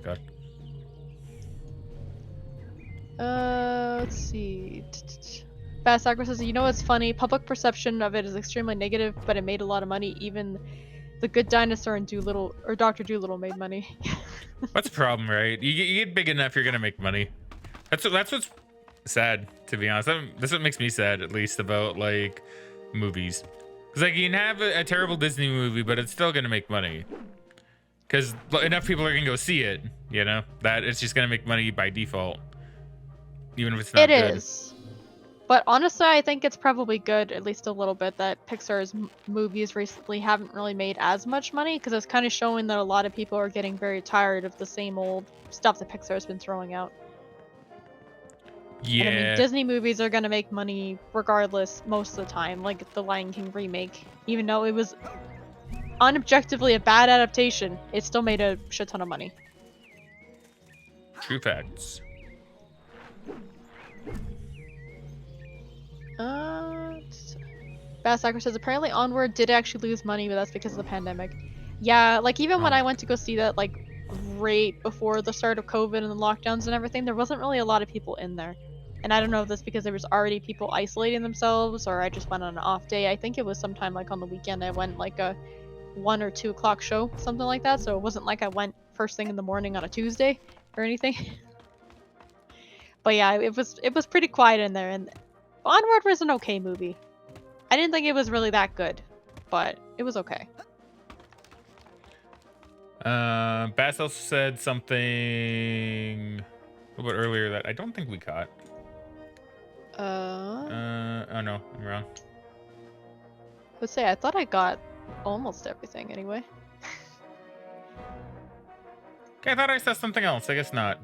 my god. Let's see. Fast Aqua says, you know what's funny? Public perception of it is extremely negative, but it made a lot of money. Even The Good Dinosaur and Doolittle or Dr. Doolittle made money. What's the problem, right? You get big enough, you're gonna make money. That's what's sad, to be honest. That's what makes me sad, at least, about like movies. Because like you can have a terrible Disney movie, but it's still gonna make money. Because enough people are gonna go see it, you know, that it's just gonna make money by default, even if it's not good. It is. But honestly, I think it's probably good, at least a little bit, that Pixar's movies recently haven't really made as much money, because it's kind of showing that a lot of people are getting very tired of the same old stuff that Pixar's been throwing out. Yeah. And I mean, Disney movies are going to make money regardless most of the time, like the Lion King remake. Even though it was unobjectively a bad adaptation, it still made a shit ton of money. True facts. Bass Actor says apparently Onward did actually lose money, but that's because of the pandemic. Yeah, like even when I went to go see that, like right before the start of COVID and the lockdowns and everything, there wasn't really a lot of people in there. And I don't know if that's because there was already people isolating themselves, or I just went on an off day. I think it was sometime like on the weekend. I went like a 1 or 2 o'clock show, something like that. So it wasn't like I went first thing in the morning on a Tuesday or anything. But yeah, it was pretty quiet in there, and Onward was an okay movie. I didn't think it was really that good, but it was okay. Bass also said something a little bit earlier that I don't think we caught. Oh no, I'm wrong. I would say I thought I got almost everything anyway. Okay, I thought I saw something else. I guess not.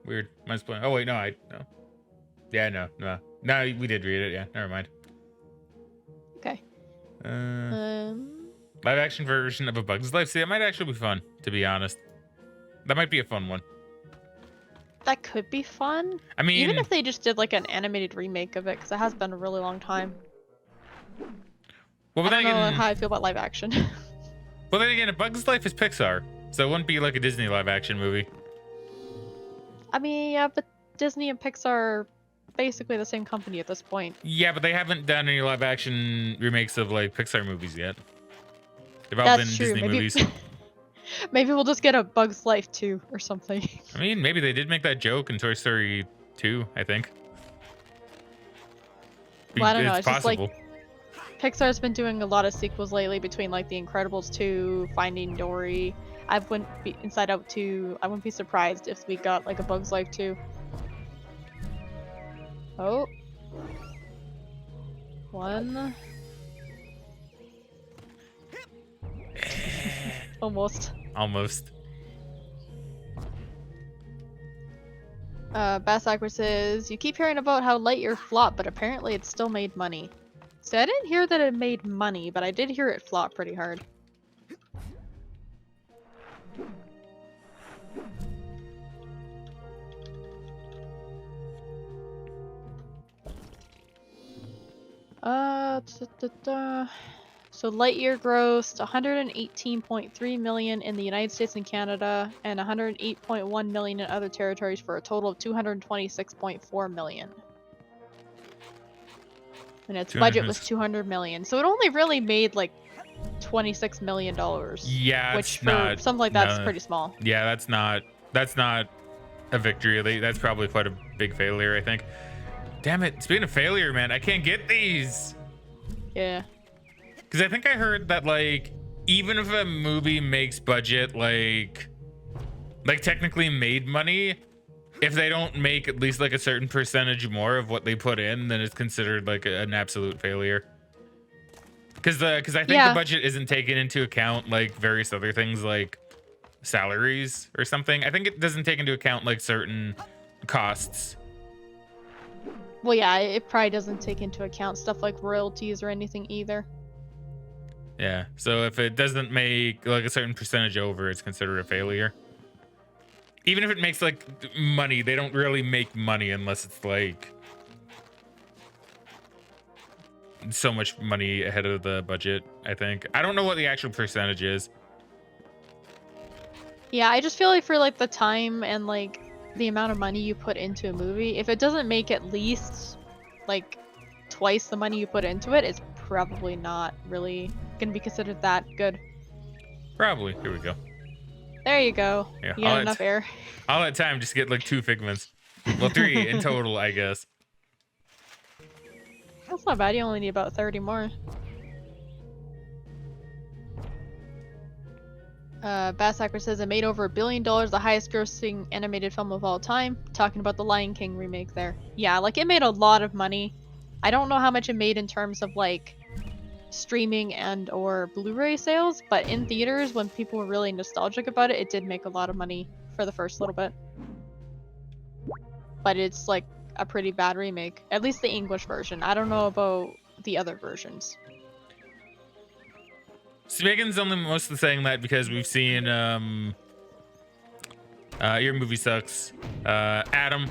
Weird. Mine's playing. Oh wait, no. Yeah, no. No, we did read it. Yeah, never mind. Okay. Live action version of A Bug's Life. See, that might actually be fun, to be honest. That might be a fun one. That could be fun. I mean, even if they just did like an animated remake of it, because it has been a really long time. Well, I don't know how I feel about live action. Well, then again, A Bug's Life is Pixar, so it wouldn't be like a Disney live action movie. I mean, yeah, but Disney and Pixar are basically the same company at this point. Yeah, but they haven't done any live action remakes of like Pixar movies yet. They've all been Disney movies. Maybe we'll just get A Bug's Life 2 or something. I mean, maybe they did make that joke in Toy Story 2, I think. Well, I don't know. It's possible. just like Pixar's been doing a lot of sequels lately between like The Incredibles 2, Finding Dory. I wouldn't be Inside Out 2. I wouldn't be surprised if we got like A Bug's Life 2. Oh. 1. Almost. Bass Aqua says, you keep hearing about how Lightyear flopped, but apparently it still made money. So I didn't hear that it made money, but I did hear it flop pretty hard. So Lightyear grossed $118.3 million in the United States and Canada, and $108.1 million in other territories, for a total of $226.4 million. And its budget was $200 million, so it only really made like $26 million. Yeah, which for something like that's pretty small. Yeah, that's not a victory. That's probably quite a big failure, I think. Damn it! Speaking of failure, man, I can't get these. Yeah. Because I think I heard that like even if a movie makes budget like technically made money, if they don't make at least like a certain percentage more of what they put in, then it's considered like an absolute failure. Because I think the budget isn't taken into account like various other things like salaries or something. I think it doesn't take into account like certain costs. Well, yeah, it probably doesn't take into account stuff like royalties or anything either. Yeah, so if it doesn't make like a certain percentage over, it's considered a failure. Even if it makes like money, they don't really make money unless it's like so much money ahead of the budget, I think. I don't know what the actual percentage is. Yeah, I just feel like for like the time and like the amount of money you put into a movie, if it doesn't make at least like twice the money you put into it, it's probably not really gonna be considered that good. Probably. Here we go. There you go. Yeah, You got enough air. all that time just get like 2 figments. Well, 3 in total, I guess. That's not bad. You only need about 30 more. Basshacker says it made over $1 billion, the highest grossing animated film of all time. Talking about the Lion King remake there. Yeah, like it made a lot of money. I don't know how much it made in terms of like streaming and or Blu-ray sales, but in theaters when people were really nostalgic about it, it did make a lot of money for the first little bit. But it's like a pretty bad remake. At least the English version. I don't know about the other versions. So Megan's only mostly saying that because we've seen Your Movie Sucks, Adam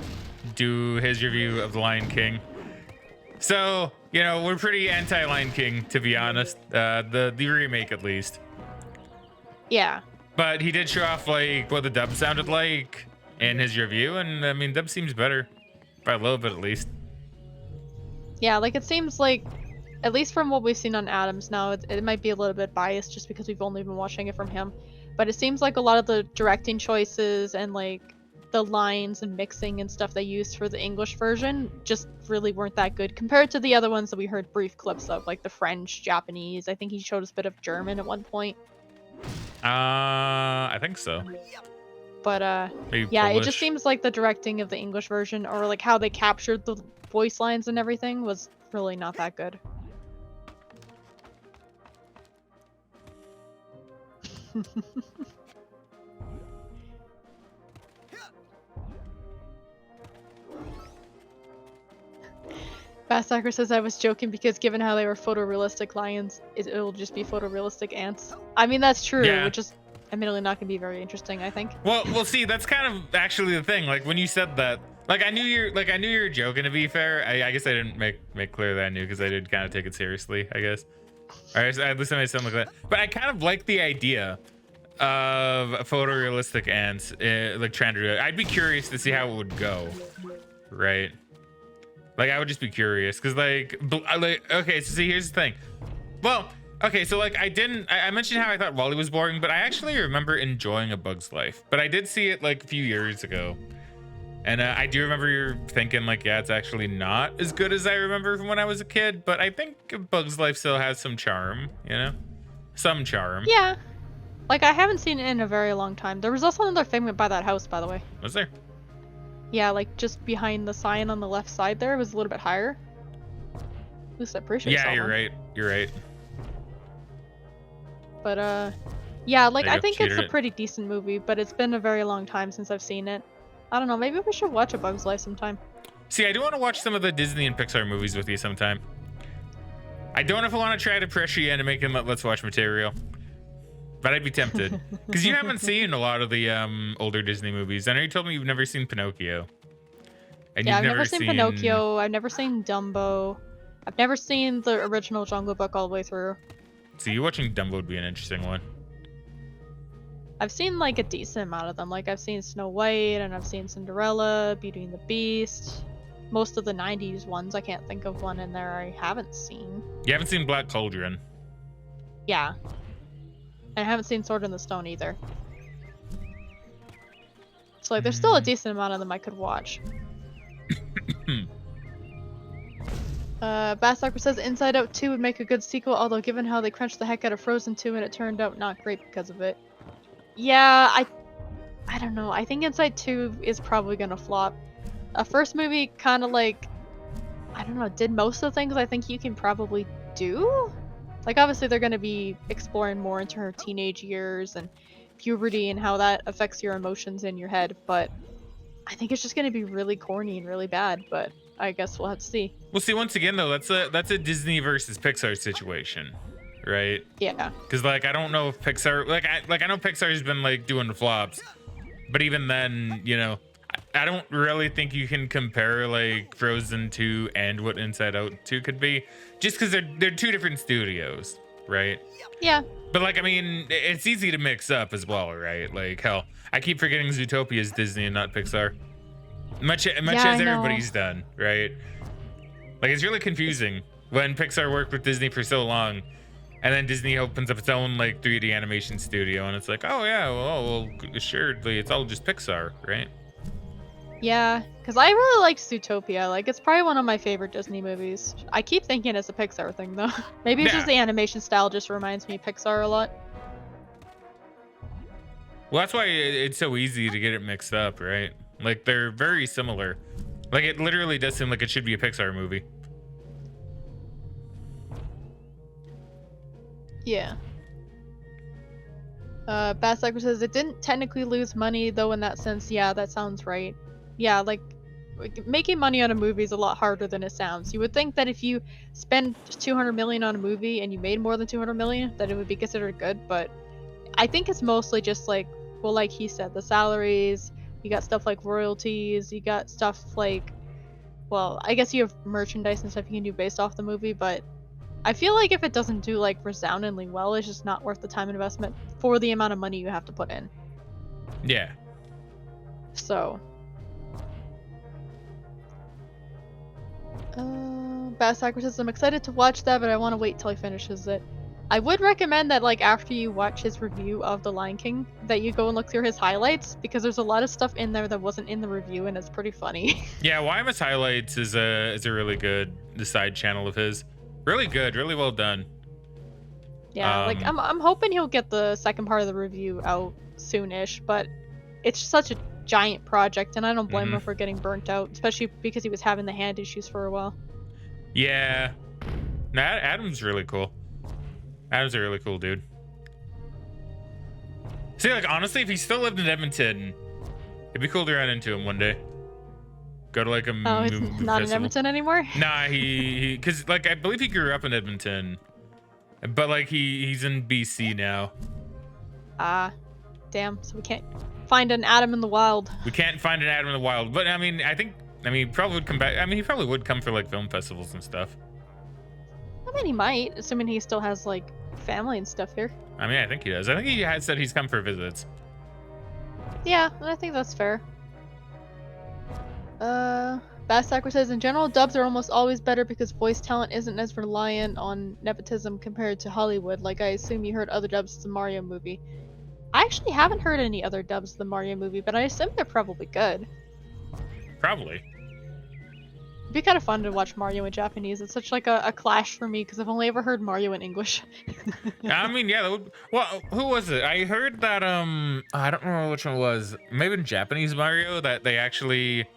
do his review of The Lion King. So, you know, we're pretty anti-Lion King, to be honest. The remake, at least. Yeah. But he did show off, like, what the dub sounded like in his review, and, I mean, dub seems better. By a little bit, at least. Yeah, like, it seems like, at least from what we've seen on Adams now, it might be a little bit biased just because we've only been watching it from him. But it seems like a lot of the directing choices and, like, the lines and mixing and stuff they used for the English version just really weren't that good compared to the other ones that we heard brief clips of, like the French, Japanese. I think he showed us a bit of German at one point. I think so. But Maybe yeah, Polish. it just seems like the directing of the English version or like how they captured the voice lines and everything was really not that good. Basshacker says I was joking because given how they were photorealistic lions, it'll just be photorealistic ants. I mean, that's true, Yeah. which is admittedly not going to be very interesting, I think. Well, see, that's kind of actually the thing. Like when you said that, like I knew you were joking. To be fair, I guess I didn't make clear that I knew because I did kind of take it seriously. I guess. Or at least I made something like that. But I kind of like the idea of photorealistic ants, like trying to do it. I'd be curious to see how it would go, right? Like I would just be curious because like okay, so see, here's the thing. Well, okay, so like I mentioned how I thought Wall-E was boring, but I actually remember enjoying A Bug's Life. But I did see it like a few years ago. And I do remember you're thinking like, yeah, it's actually not as good as I remember from when I was a kid. But I think A Bug's Life still has some charm, you know? Some charm. Yeah. Like, I haven't seen it in a very long time. There was also another Figment by that house, by the way. Was there? Yeah, like just behind the sign on the left side there, it was a little bit higher. At least I'm pretty sure I saw Yeah, you're one. right. You're right. But yeah, like There you I go, think it's cheated a it. pretty decent movie, but it's been a very long time since I've seen it. I don't know, maybe we should watch A Bug's Life sometime. See, I do want to watch some of the Disney and Pixar movies with you sometime. I don't know if I want to try to pressure you into making Let's Watch material. But I'd be tempted. Because you haven't seen a lot of the older Disney movies. I know you told me you've never seen Pinocchio. And Yeah, you've I've never seen seen Pinocchio, I've never seen Dumbo. I've never seen the original Jungle Book all the way through. So you watching Dumbo would be an interesting one. I've seen like a decent amount of them. Like I've seen Snow White and I've seen Cinderella, Beauty and the Beast. Most of the 90s ones, I can't think of one in there I haven't seen. You haven't seen Black Cauldron. Yeah. And I haven't seen Sword in the Stone either. So like there's still a decent amount of them I could watch. Basshacker says Inside Out 2 would make a good sequel, although given how they crunched the heck out of Frozen 2 and it turned out not great because of it. Yeah, I don't know. I think Inside 2 is probably gonna flop. First movie kind of like, I don't know, did most of the things I think you can probably do? Like obviously they're gonna be exploring more into her teenage years and puberty and how that affects your emotions in your head, but I think it's just gonna be really corny and really bad, but I guess we'll have to see. Well, see, once again though, that's a Disney versus Pixar situation, right? Yeah. Because like I don't know if Pixar, I know Pixar's been like doing the flops, but even then, you know, I don't really think you can compare like Frozen 2 and what Inside Out 2 could be, just because they're two different studios, right? Yeah. But like, I mean, it's easy to mix up as well, right? Like, hell, I keep forgetting Zootopia is Disney and not Pixar. Much Yeah, as I know. everybody's done, right? Like, it's really confusing when Pixar worked with Disney for so long, and then Disney opens up its own like 3D animation studio, and it's like, oh yeah, well, assuredly, it's all just Pixar, right? Yeah, because I really like Zootopia. Like, it's probably one of my favorite Disney movies. I keep thinking it's a Pixar thing, though. Maybe it's just Yeah. the animation style just reminds me of Pixar a lot. Well, that's why it's so easy to get it mixed up, right? Like, they're very similar. Like, it literally does seem like it should be a Pixar movie. Yeah. Bass Cycle says it didn't technically lose money, though in that sense, yeah, that sounds right. Yeah, like making money on a movie is a lot harder than it sounds. You would think that if you spend 200 million on a movie and you made more than 200 million, that it would be considered good, but I think it's mostly just like, well, like he said, the salaries, you got stuff like royalties, you got stuff like, well, I guess you have merchandise and stuff you can do based off the movie, but I feel like if it doesn't do like resoundingly well, it's just not worth the time and investment for the amount of money you have to put in. Yeah. So. Bass Sacre says, I'm excited to watch that, but I want to wait till he finishes it. I would recommend that, like, after you watch his review of The Lion King, that you go and look through his highlights, because there's a lot of stuff in there that wasn't in the review, and it's pretty funny. Yeah, YMS Highlights is a really good side channel of his. Really good, really well done. Yeah, like, I'm hoping he'll get the second part of the review out soonish, but it's such a giant project, and I don't blame him for getting burnt out, especially because he was having the hand issues for a while. Yeah. No, Adam's really cool. Adam's a really cool dude. See, like, honestly, if he still lived in Edmonton, it'd be cool to run into him one day. Go to like a Oh, he's not in Edmonton anymore? Nah, he because like I believe he grew up in Edmonton, but like he's in BC now. Ah, damn. So we can't find an Adam in the wild. We can't find an Adam in the wild, but I mean, he probably would come back. I mean, he probably would come for like film festivals and stuff. I mean, he might, assuming he still has like family and stuff here. I mean, I think he does. I think he had said he's come for visits. Yeah, I think that's fair. Bass Sacre says, in general, dubs are almost always better because voice talent isn't as reliant on nepotism compared to Hollywood. Like, I assume you heard other dubs of the Mario movie. I actually haven't heard any other dubs of the Mario movie, but I assume they're probably good. Probably. It'd be kind of fun to watch Mario in Japanese. It's such like a clash for me because I've only ever heard Mario in English. I mean, yeah, that would, well, who was it? I heard that I don't remember which one it was. Maybe in Japanese Mario that they actually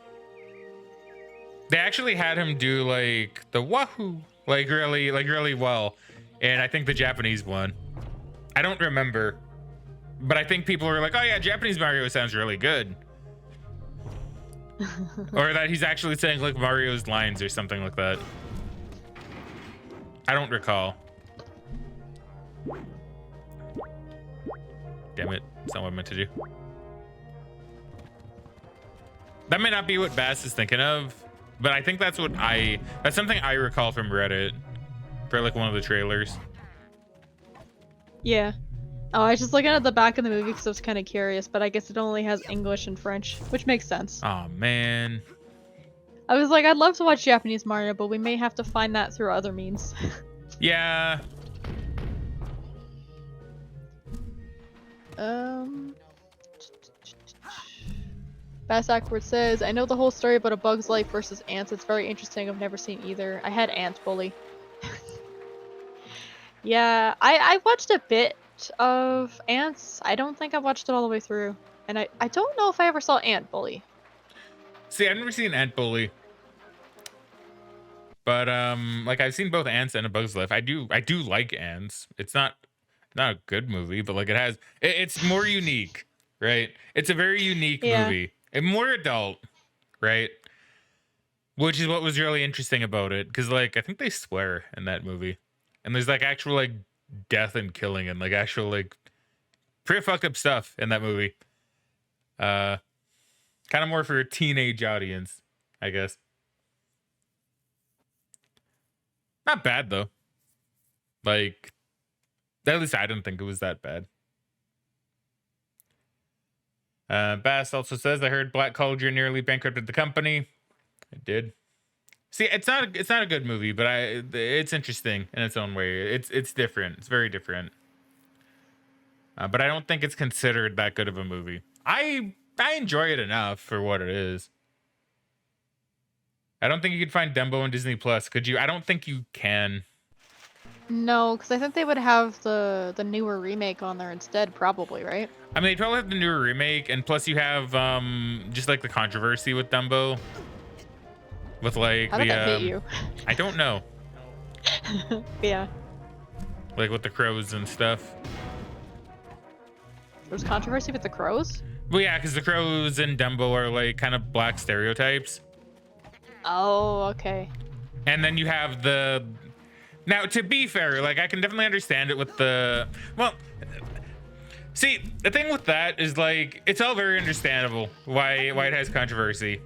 had him do like the wahoo like really well. And I think the Japanese one. I don't remember. But I think people were like, "Oh yeah, Japanese Mario sounds really good." Or that he's actually saying like Mario's lines or something like that. I don't recall. Damn it. That's not what I meant to do. That may not be what Bass is thinking of, but I think that's something I recall from Reddit for like one of the trailers. Yeah. Oh, I was just looking at the back of the movie because I was kind of curious, but I guess it only has English and French, which makes sense. Oh man. I was like, I'd love to watch Japanese Mario, but we may have to find that through other means. Yeah. Bass Awkward says, I know the whole story about A Bug's Life versus Ants. It's very interesting. I've never seen either. I had Ant Bully. Yeah, I watched a bit of Ants. I don't think I watched it all the way through. And I don't know if I ever saw Ant Bully. See, I've never seen Ant Bully. But like I've seen both Ants and A Bug's Life. I do like Ants. It's not a good movie, but like it's more unique, right? It's a very unique movie. And more adult, right? Which is what was really interesting about it. Cause like I think they swear in that movie. And there's like actual like death and killing and like actual like pretty fucked up stuff in that movie. Kind of more for a teenage audience, I guess. Not bad though. Like At least I didn't think it was that bad. Bass also says, I heard Black Cauldron nearly bankrupted the company. It did. See, it's not a good movie, but it's interesting in its own way. It's different. It's very different. But I don't think it's considered that good of a movie. I enjoy it enough for what it is. I don't think you could find Dumbo on Disney Plus. Could you? I don't think you can. No, because I think they would have the newer remake on there instead, probably, right? I mean, they probably have the newer remake, and plus you have just like the controversy with Dumbo. With like How did that hit you? I don't know. Yeah. Like with the crows and stuff. There's controversy with the crows? Well, yeah, because the crows and Dumbo are like kind of black stereotypes. Oh, okay. And then you have the... Now, to be fair, like, I can definitely understand it with the... Well, see, the thing with that is, like, it's all very understandable why it has controversy.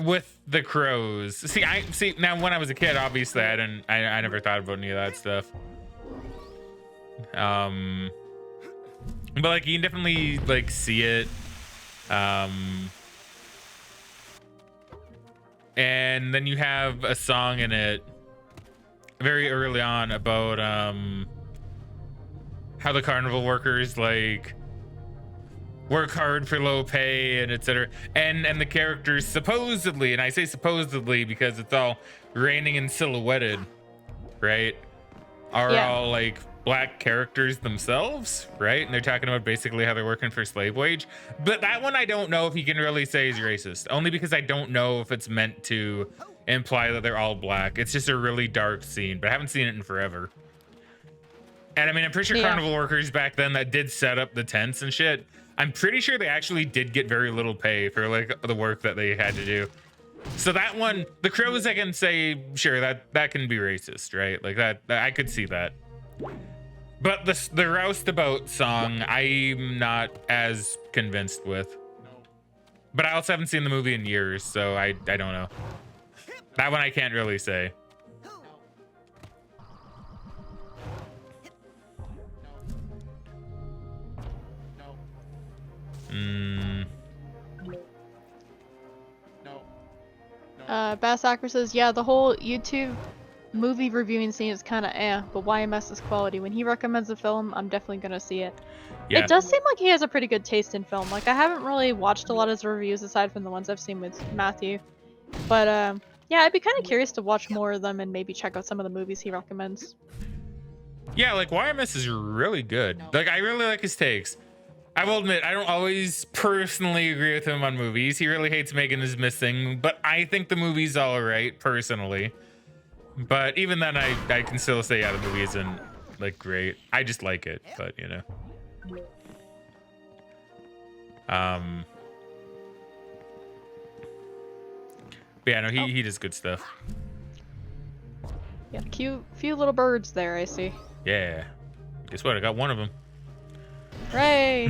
With the crows. See, now, when I was a kid, obviously, I never thought about any of that stuff. But, like, you can definitely, like, see it. And then you have a song in it very early on about how the carnival workers like work hard for low pay and etc. And the characters supposedly, and I say supposedly because it's all raining and silhouetted, right? Are all like black characters themselves, right? And they're talking about basically how they're working for slave wage. But that one I don't know if you can really say is racist, only because I don't know if it's meant to imply that they're all black. It's just a really dark scene, but I haven't seen it in forever. And I mean, I'm pretty sure carnival workers back then that did set up the tents and shit, I'm pretty sure they actually did get very little pay for like the work that they had to do. So that one, the crows, I can say, sure, that can be racist, right? Like that I could see that. But the roustabout song, I'm not as convinced with. But I also haven't seen the movie in years, so I don't know. That one I can't really say. Bassacker says, yeah, the whole YouTube movie reviewing scene is kind of but YMS is quality. When he recommends a film, I'm definitely gonna see it. Yeah. It does seem like he has a pretty good taste in film. Like, I haven't really watched a lot of his reviews aside from the ones I've seen with Matthew. But, yeah, I'd be kind of curious to watch more of them and maybe check out some of the movies he recommends. Yeah, like, YMS is really good. Like, I really like his takes. I will admit, I don't always personally agree with him on movies. He really hates Megan is Missing, but I think the movie's all right, personally. But even then, I can still say, yeah, the movie isn't, like, great. I just like it, but, you know. But yeah, no, he does good stuff. Yeah, few little birds there, I see. Yeah. Guess what? I got one of them. Hooray!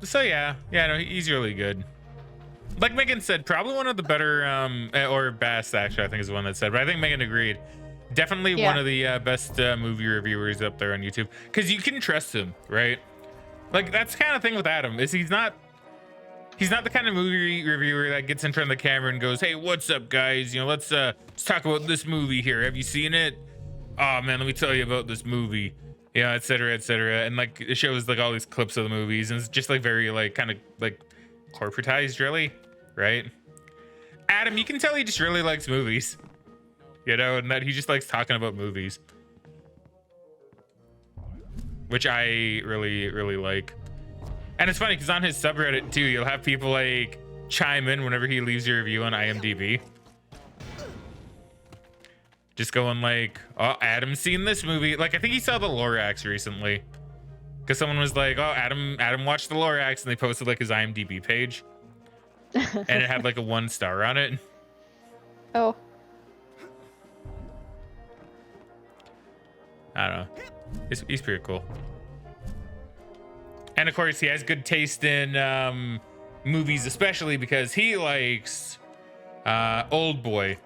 So yeah, no, he's really good. Like Megan said, probably one of the better, or Bass actually, I think is the one that said, but I think Megan agreed. Definitely one of the best movie reviewers up there on YouTube, because you can trust him, right? Like, that's the kind of thing with Adam, is he's not the kind of movie reviewer that gets in front of the camera and goes, hey, what's up, guys? You know, let's talk about this movie here. Have you seen it? Oh man, let me tell you about this movie. Yeah, et cetera, and like it shows like all these clips of the movies, and it's just like very like kind of like corporatized, really, right? Adam, you can tell he just really likes movies, you know, and that he just likes talking about movies, which I really like. And it's funny because on his subreddit too, you'll have people like chime in whenever he leaves your review on IMDb. Just going like, oh, Adam's seen this movie. Like, I think he saw the Lorax recently. Because someone was like, oh, Adam watched the Lorax, and they posted like his IMDb page. And it had like a 1 star on it. Oh. I don't know. He's pretty cool. And of course, he has good taste in movies, especially because he likes Old Boy.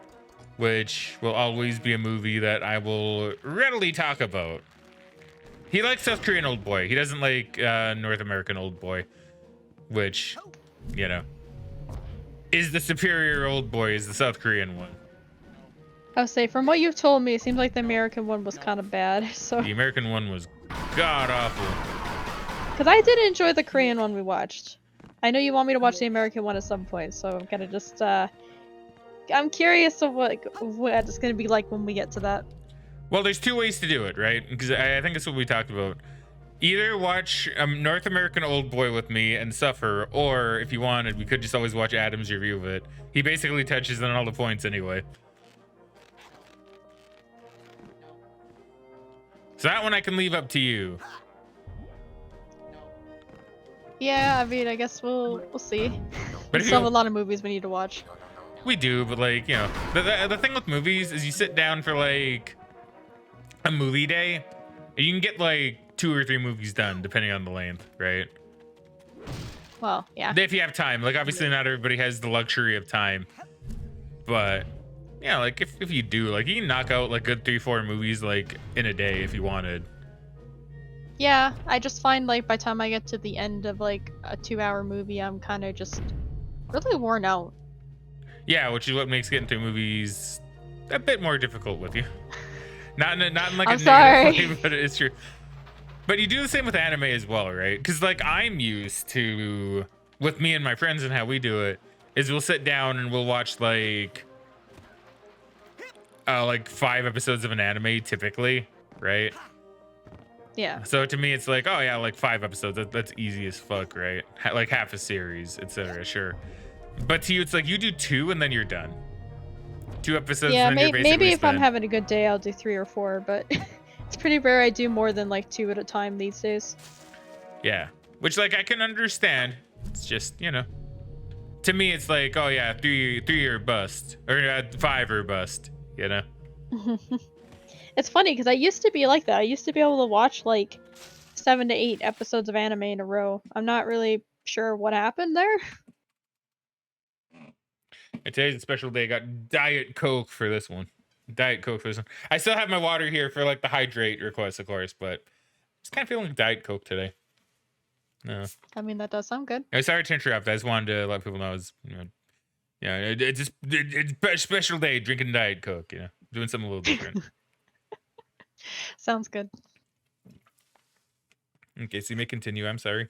which will always be a movie that I will readily talk about. He likes South Korean Old Boy. He doesn't like North American Old Boy, which, you know, is the superior Old Boy, is the South Korean one. I would say, from what you've told me, it seems like the American one was kind of bad. So, The American one was god awful. because I did enjoy the Korean one we watched. I know you want me to watch the American one at some point, so I'm gonna just I'm curious of what it's gonna be like when we get to that. Well, there's two ways to do it, right? Because I think that's what we talked about. Either watch North American Old Boy with me and suffer, or if you wanted, we could just always watch Adam's review of it. He basically touches on all the points anyway. So that one I can leave up to you. Yeah, I mean, I guess we'll see. But We if still have you- a lot of movies we need to watch. We do, but like, you know, the thing with movies is you sit down for like a movie day, and you can get like 2 or 3 movies done depending on the length, right? Well, yeah. If you have time. Like, obviously not everybody has the luxury of time, but yeah, like if you do, like, you can knock out like good 3-4 movies like in a day if you wanted. Yeah, I just find like by the time I get to the end of like a 2-hour movie, I'm kind of just really worn out. Yeah, which is what makes getting through movies a bit more difficult with you. Not in like I'm a sorry. negative way, but it's true. But you do the same with anime as well, right? Because like I'm used to, with me and my friends and how we do it, is we'll sit down and we'll watch like 5 episodes of an anime typically, right? Yeah. So to me, it's like, oh yeah, like 5 episodes. That's easy as fuck, right? Like half a series, etc. Sure. But to you, it's like you do 2 and then you're done. 2 episodes. Yeah, and then you're basically maybe if I'm spent. having a good day, I'll do 3 or 4, but it's pretty rare I do more than like 2 at a time these days. Yeah, which like I can understand. It's just, you know, to me it's like, oh yeah, 3 or bust, or 5 or bust, you know. It's funny because I used to be like that. I used to be able to watch like 7 to 8 episodes of anime in a row. I'm not really sure what happened there. And today's a special day. I got Diet Coke for this one. Diet Coke for this one. I still have my water here for like the hydrate request, of course, but just kind of feeling like Diet Coke today. No. I mean, that does sound good. I'm sorry to interrupt. I just wanted to let people know it's, you know, yeah, it's a special day drinking Diet Coke, you know, doing something a little different. Sounds good. Okay, so you may continue. I'm sorry.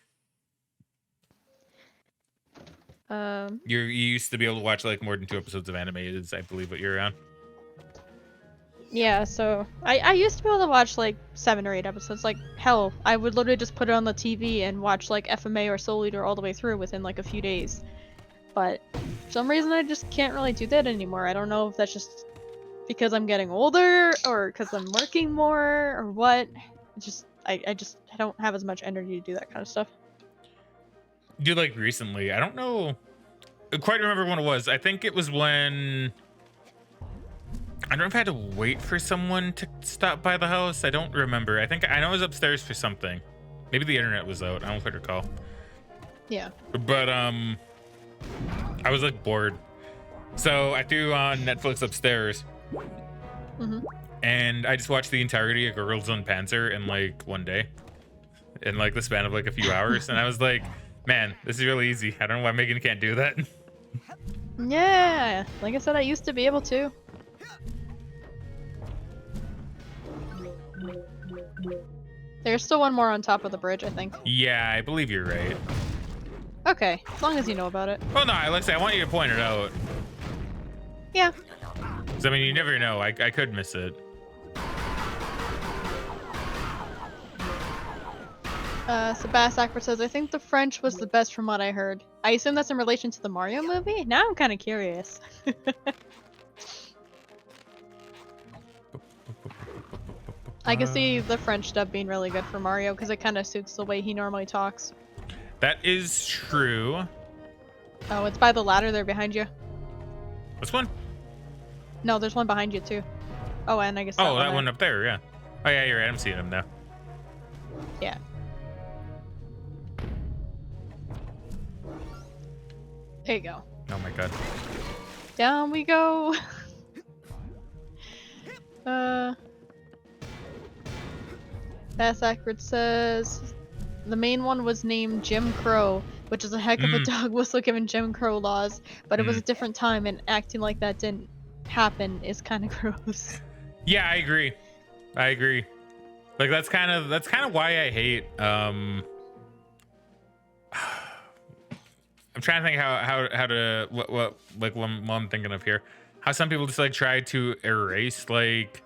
You used to be able to watch like more than 2 episodes of anime, is I believe what you're on. Yeah, so I used to be able to watch like 7 or 8 episodes. Like, hell, I would literally just put it on the TV and watch like FMA or Soul Eater all the way through within like a few days. But for some reason, I just can't really do that anymore. I don't know if that's just because I'm getting older or because I'm working more or what. I don't have as much energy to do that kind of stuff. Dude, like recently, I don't know, I quite remember when it was. I think it was when, I don't know if I had to wait for someone to stop by the house. I don't remember. I know I was upstairs for something. Maybe the internet was out. I don't quite recall. Yeah. But I was like bored, so I threw on Netflix upstairs, and I just watched the entirety of Girls on Panzer in like one day, in like the span of like a few hours, and I was like, man, this is really easy. I don't know why Megan can't do that. Yeah, like I said, I used to be able to. There's still one more on top of the bridge, I think. Yeah, I believe you're right. Okay, as long as you know about it. Oh no, Alexa, I want you to point it out. Yeah. 'Cause, I mean, you never know. I could miss it. Sebasakper says, I think the French was the best from what I heard. I assume that's in relation to the Mario movie? Now I'm kind of curious. I can see the French dub being really good for Mario because it kind of suits the way he normally talks. That is true. Oh, it's by the ladder there behind you. This one? No, there's one behind you too. Oh, and I guess Oh, that there. one up there, yeah. Oh yeah, you're right. I'm seeing him now. Yeah. There you go. Oh my god. Down we go. Fast Accurate says the main one was named Jim Crow, which is a heck of a dog whistle given Jim Crow laws, but it was a different time and acting like that didn't happen is kind of gross. Yeah, I agree. Like that's kind of why I hate I'm trying to think how to what like what I'm thinking of here. How some people just like try to erase like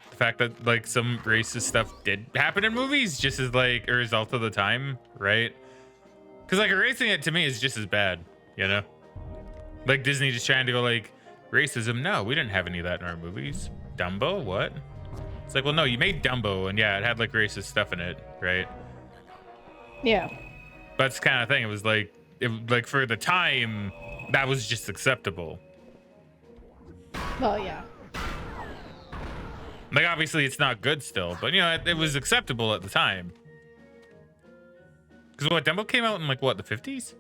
the fact that like some racist stuff did happen in movies just as like a result of the time, right? Because like erasing it to me is just as bad, you know? Like Disney just trying to go like racism. No, we didn't have any of that in our movies. Dumbo, what? It's like, well, no, you made Dumbo, and yeah, it had like racist stuff in it, right? Yeah. But it's kind of thing. It was like for the time, that was just acceptable. Well, yeah. Like obviously, it's not good still, but you know, it was acceptable at the time. Because what, Dumbo came out in like what, the 50s?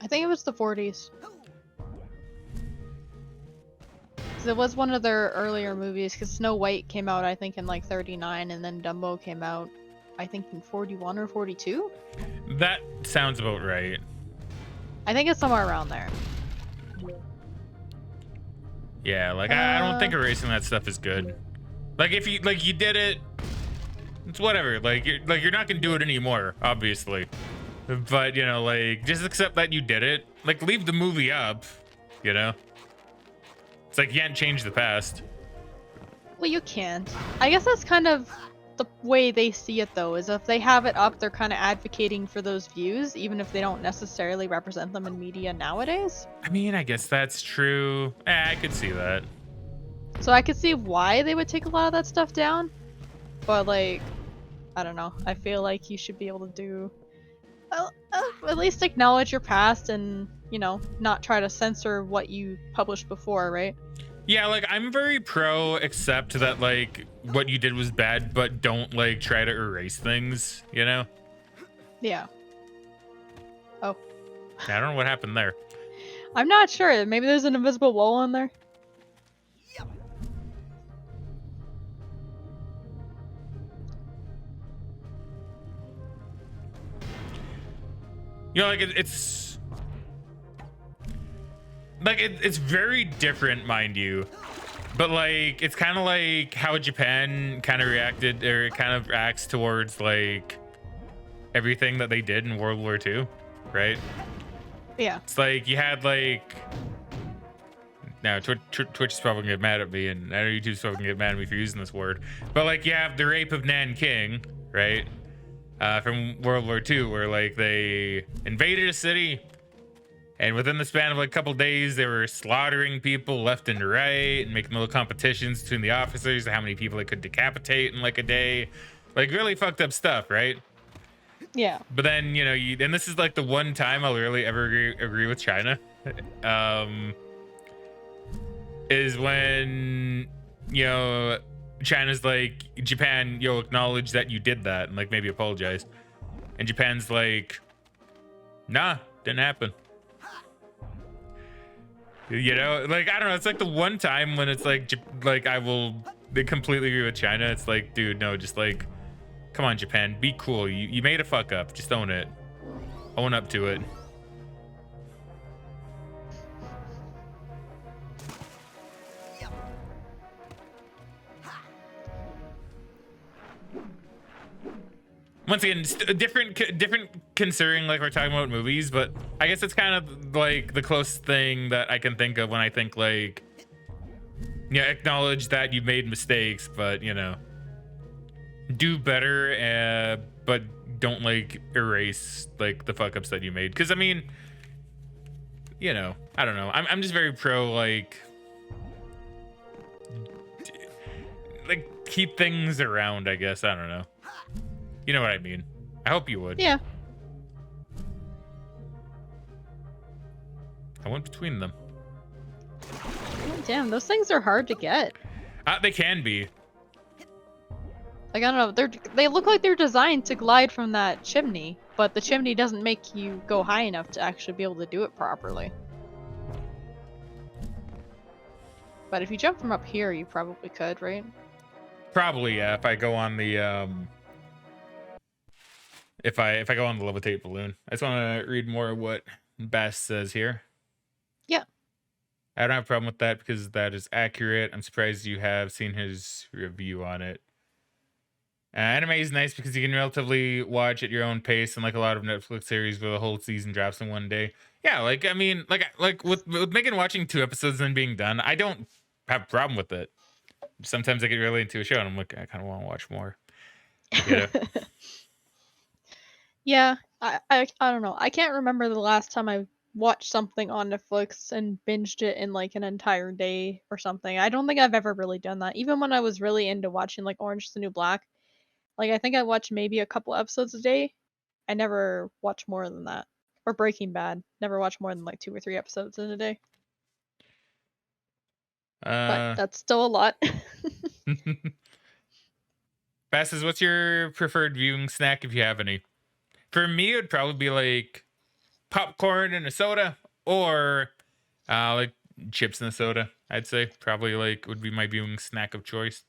I think it was the 40s. It was one of their earlier movies because Snow White came out I think in like 39 and then Dumbo came out I think in 41 or 42. That sounds about right. I think it's somewhere around there. Yeah, like I don't think erasing that stuff is good. Like if you like you did it, it's whatever. Like you're not gonna do it anymore, obviously. But you know, like just accept that you did it. Like leave the movie up, you know. It's like you can't change the past. Well, you can't. I guess that's kind of the way they see it, though, is if they have it up, they're kind of advocating for those views, even if they don't necessarily represent them in media nowadays. I mean, I guess that's true. I could see that. So I could see why they would take a lot of that stuff down. But, like, I don't know. I feel like you should be able to do... at least acknowledge your past and, you know, not try to censor what you published before, right? Yeah, like I'm very pro accept that like what you did was bad, but don't like try to erase things, you know? Yeah. Oh. I don't know what happened there. I'm not sure. Maybe there's an invisible wall in there. You know, like it's like it's very different, mind you, but like it's kind of like how Japan kind of reacted, or it kind of acts towards like everything that they did in World War II, right? Yeah. It's like you had like now Twitch is probably gonna get mad at me, and I know YouTube's probably gonna get mad at me for using this word, but like you have the rape of Nanking, right? From World War II, where like they invaded a city, and within the span of like a couple days, they were slaughtering people left and right, and making little competitions between the officers, how many people they could decapitate in like a day, like really fucked up stuff, right? Yeah. But then you know, and this is like the one time I'll really ever agree with China, is when you know. China's like, Japan, you'll acknowledge that you did that and like maybe apologize. And Japan's like, nah, didn't happen. You know, like, I don't know. It's like the one time when it's like I will completely agree with China. It's like, dude, no, just like, come on, Japan, be cool. You made a fuck up. Just own it. Own up to it. Once again, different considering like we're talking about movies, but I guess it's kind of like the closest thing that I can think of when I think like, yeah, acknowledge that you made mistakes, but you know, do better, but don't like erase like the fuck ups that you made. Because I mean, you know, I don't know. I'm just very pro like keep things around. I guess I don't know. You know what I mean? I hope you would. Yeah. I went between them. Oh, damn, those things are hard to get. They can be. Like, I don't know, they look like they're designed to glide from that chimney, but the chimney doesn't make you go high enough to actually be able to do it properly. But if you jump from up here, you probably could, right? Probably, yeah. If I go on the if I go on the levitate balloon. I just want to read more of what Bass says here. Yeah. I don't have a problem with that because that is accurate. I'm surprised you have seen his review on it. Anime is nice because you can relatively watch at your own pace, and like a lot of Netflix series where the whole season drops in one day. Yeah, like I mean, like with Megan watching 2 episodes and being done, I don't have a problem with it. Sometimes I get really into a show and I'm like, I kind of want to watch more. You know? Yeah, I don't know. I can't remember the last time I watched something on Netflix and binged it in like an entire day or something. I don't think I've ever really done that. Even when I was really into watching like Orange is the New Black, like I think I watched maybe a couple episodes a day. I never watched more than that. Or Breaking Bad, never watched more than like 2 or 3 episodes in a day. But that's still a lot. Bass says, what's your preferred viewing snack if you have any? For me, it would probably be like popcorn and a soda, or like chips and a soda. I'd say probably like would be my viewing snack of choice.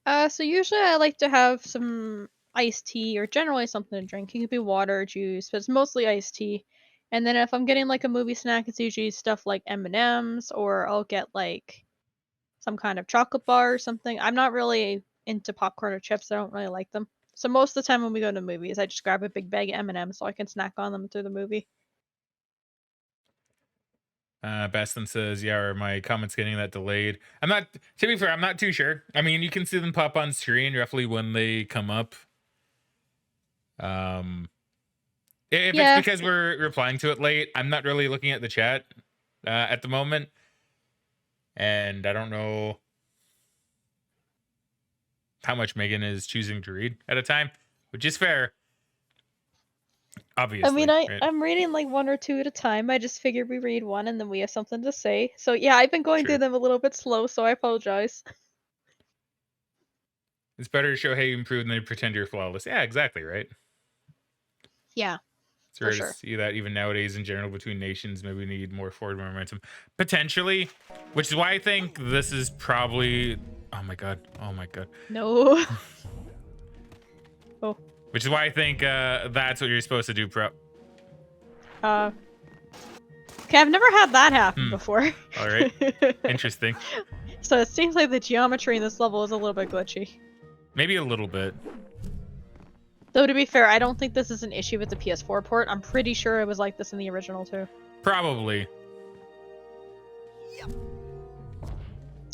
So usually I like to have some iced tea or generally something to drink. It could be water or juice, but it's mostly iced tea. And then if I'm getting like a movie snack, it's usually stuff like M&Ms, or I'll get like some kind of chocolate bar or something. I'm not really into popcorn or chips. I don't really like them. So most of the time when we go to movies, I just grab a big bag of M&Ms so I can snack on them through the movie. Baston says, yeah, are my comments getting that delayed? I'm not, to be fair, I'm not too sure. I mean, you can see them pop on screen roughly when they come up. If Yeah. it's because we're replying to it late, I'm not really looking at the chat at the moment. And I don't know how much Megan is choosing to read at a time, which is fair. Obviously. I mean, right? I'm reading like one or two at a time. I just figured we read one and then we have something to say. So yeah, I've been going Sure. through them a little bit slow, so I apologize. It's better to show how you improved than to pretend you're flawless. Yeah, exactly, right? Yeah. It's rare to see that even nowadays in general between nations. Maybe we need more forward momentum. Potentially, which is why I think this is probably... Oh my god. Oh my god. No. Oh. Which is why I think that's what you're supposed to do, prep. Okay, I've never had that happen before. All right. Interesting. So it seems like the geometry in this level is a little bit glitchy. Maybe a little bit. Though to be fair, I don't think this is an issue with the PS4 port. I'm pretty sure it was like this in the original too. Probably.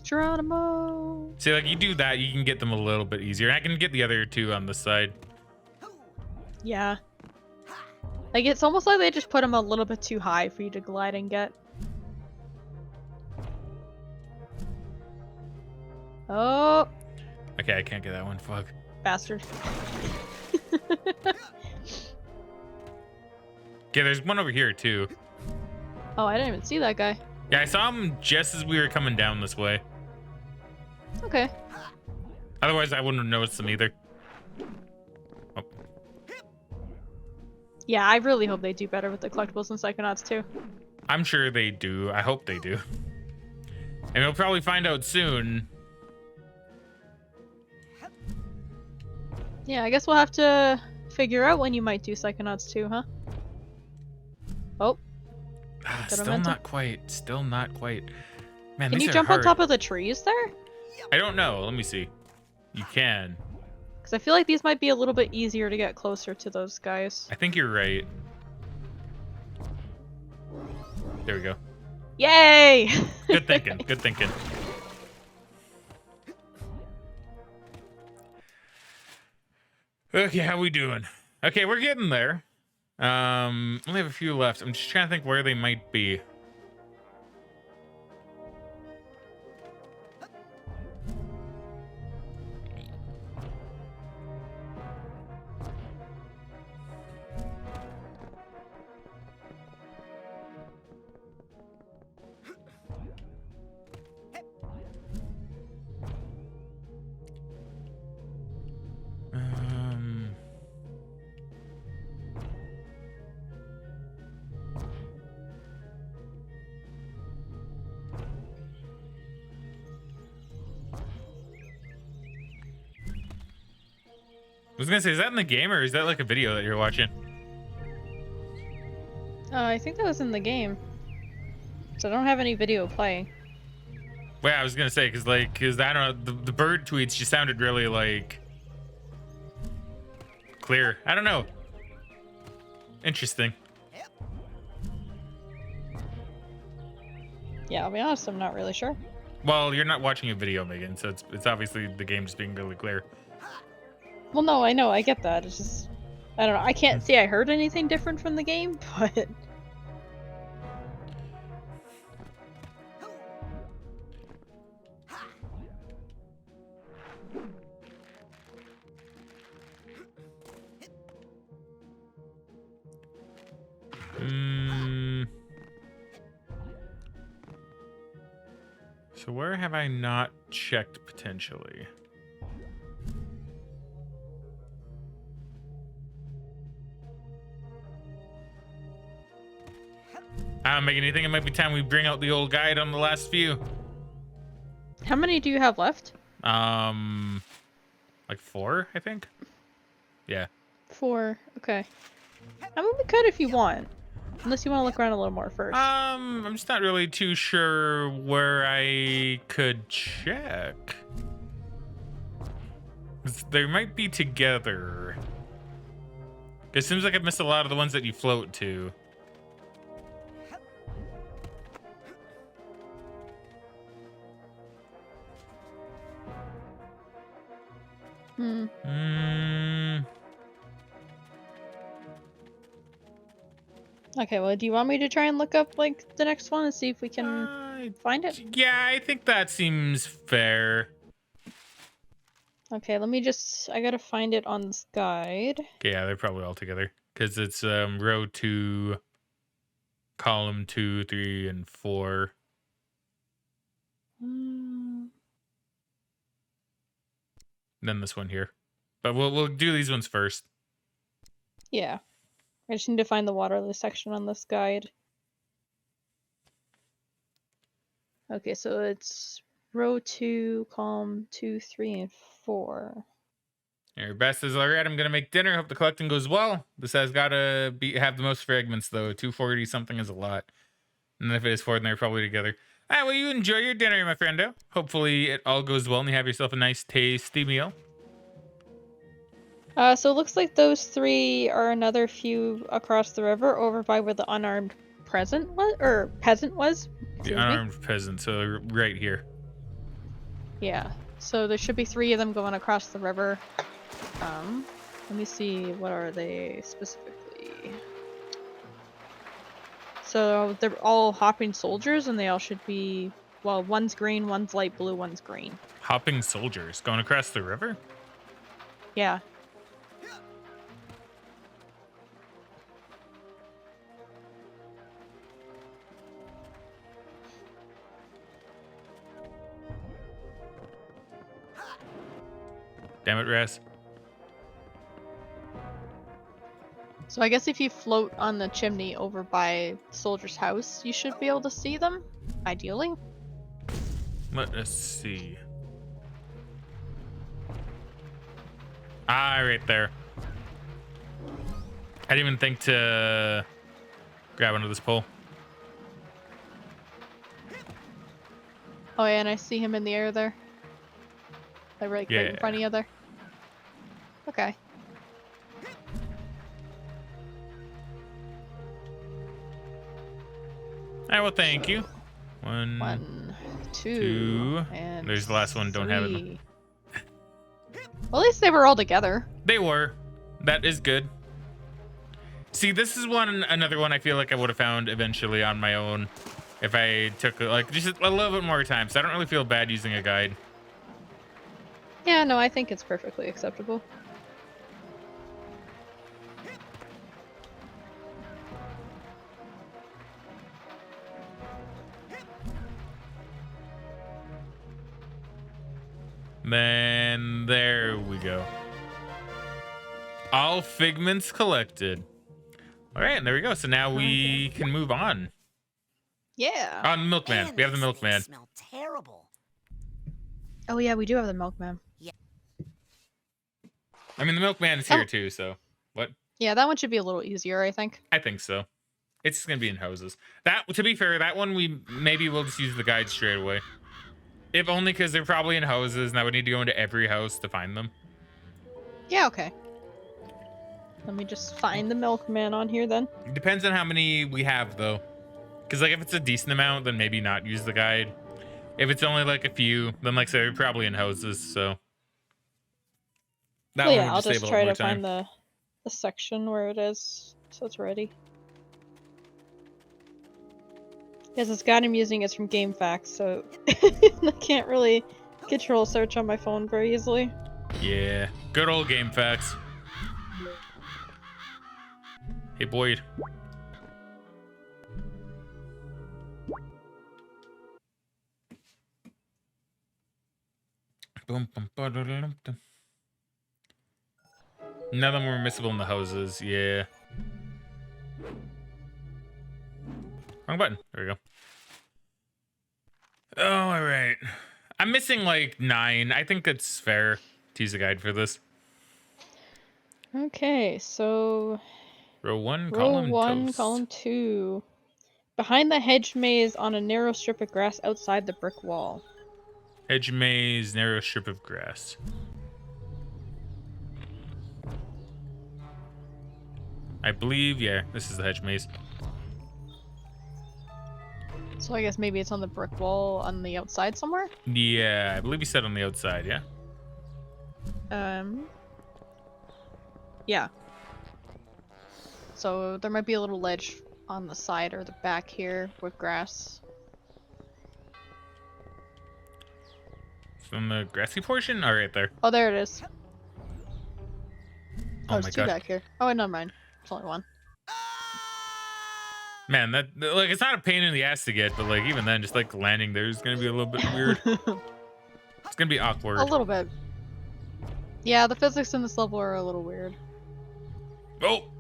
Geronimo. See, like you do that, you can get them a little bit easier. I can get the other two on the side. Yeah. Like it's almost like they just put them a little bit too high for you to glide and get. Oh. Okay, I can't get that one. Fuck. Bastard. Okay, there's one over here too. Oh, I didn't even see that guy. Yeah, I saw him just as we were coming down this way. Okay. Otherwise, I wouldn't have noticed him either. Oh. Yeah, I really hope they do better with the collectibles in Psychonauts too. I'm sure they do. I hope they do. And we'll probably find out soon. Yeah, I guess we'll have to figure out when you might do Psychonauts 2, huh? Oh. Still not quite. Still not quite. Man, Can these you are jump hard. on top of the trees there? I don't know. Let me see. You can. Because I feel like these might be a little bit easier to get closer to those guys. I think you're right. There we go. Yay! Good thinking. Good thinking. Okay, how we doing? Okay, we're getting there. Only have a few left. I'm just trying to think where they might be. was gonna say, is that in the game or is that like a video that you're watching? I think that was in the game. So I don't have any video playing. Well, I was gonna say, cause I don't know, the bird tweets just sounded really like clear. I don't know. Interesting. Yeah, I'll be honest, I'm not really sure. Well, you're not watching a video, Megan, so it's obviously the game just being really clear. Well, no, I know, I get that. It's just, I don't know. I can't say I heard anything different from the game, but... So where have I not checked potentially? Megan, you think it might be time we bring out the old guide on the last few? How many do you have left? Like 4, I think. Yeah. 4. Okay. I mean, we could if you want. Unless you want to look around a little more first. I'm just not really too sure where I could check. They might be together. It seems like I've missed a lot of the ones that you float to. Okay, well, do you want me to try and look up, like, the next one and see if we can find it? Yeah, I think that seems fair. Okay, let me just... I gotta find it on this guide. Okay, yeah, they're probably all together. Because it's row 2, column 2, 3, and 4. Then this one here. But we'll do these ones first. Yeah. I just need to find the waterless section on this guide. Okay, so it's row 2, column 2, 3, and 4. Your best is all right. I'm gonna make dinner. Hope the collecting goes well. This has gotta have the most fragments though. 240 something is a lot. And if it is 4, then they're probably together. All right, well, you enjoy your dinner, my friendo. Hopefully it all goes well and you have yourself a nice, tasty meal. So it looks like those 3 are another few across the river over by where the unarmed peasant was. The unarmed peasant, so right here. Yeah. So there should be 3 of them going across the river. Let me see, what are they specifically? So they're all hopping soldiers and they all should be, well, one's green, one's light blue, one's green. Hopping soldiers going across the river? Yeah. Damn it, Raz. So I guess if you float on the chimney over by the soldier's house, you should be able to see them, ideally. Let us see. Ah, right there. I didn't even think to grab onto this pole. Oh yeah, and I see him in the air there. Like right in front of you there. Okay. Alright, well, thank you. 1, 2, and there's the last one. Don't have it. 3. Well, at least they were all together. They were. That is good. See, this is another one I feel like I would have found eventually on my own if I took like just a little bit more time. So I don't really feel bad using a guide. Yeah, no, I think it's perfectly acceptable. Then there we go. All figments collected. All right, and there we go. So now we can move on. Yeah. On Milkman. Man, We have the these Milkman. things smell terrible. Oh yeah, we do have the milkman. Yeah. I mean, the milkman is here too, so what? Yeah, that one should be a little easier, I think. I think so. It's gonna be in houses. That, to be fair, that one we'll just use the guide straight away. If only because they're probably in houses, and I would need to go into every house to find them. Yeah, okay. Let me just find the milkman on here then. It depends on how many we have, though. Because, like, if it's a decent amount, then maybe not use the guide. If it's only, like, a few, then, like I said, we're probably in houses, so. That Well, one yeah, would I'll save just a lot try more to time. find the section where it is, so it's ready. Because this guide I'm using is from GameFAQs, so I can't really control search on my phone very easily. Yeah. Good old game facts. Hey, Boyd. None of them were missable in the houses. Yeah. Wrong button. There we go. Oh, all right. I'm missing like 9. I think it's fair to use a guide for this. Okay, so Row 1, row column 1, toast. column 2. Behind the hedge maze on a narrow strip of grass outside the brick wall. Hedge maze, narrow strip of grass. I believe, yeah, this is the hedge maze. So I guess maybe it's on the brick wall on the outside somewhere? Yeah, I believe you said on the outside, yeah? Yeah. So there might be a little ledge on the side or the back here with grass. From the grassy portion? All right, there. Oh, there it is. Oh there's my 2 god. back here. Oh, never mind. It's only 1. Man, that, like, it's not a pain in the ass to get, but like even then, just like landing there is gonna be a little bit weird. It's gonna be awkward. A little bit. Yeah, the physics in this level are a little weird. Oh,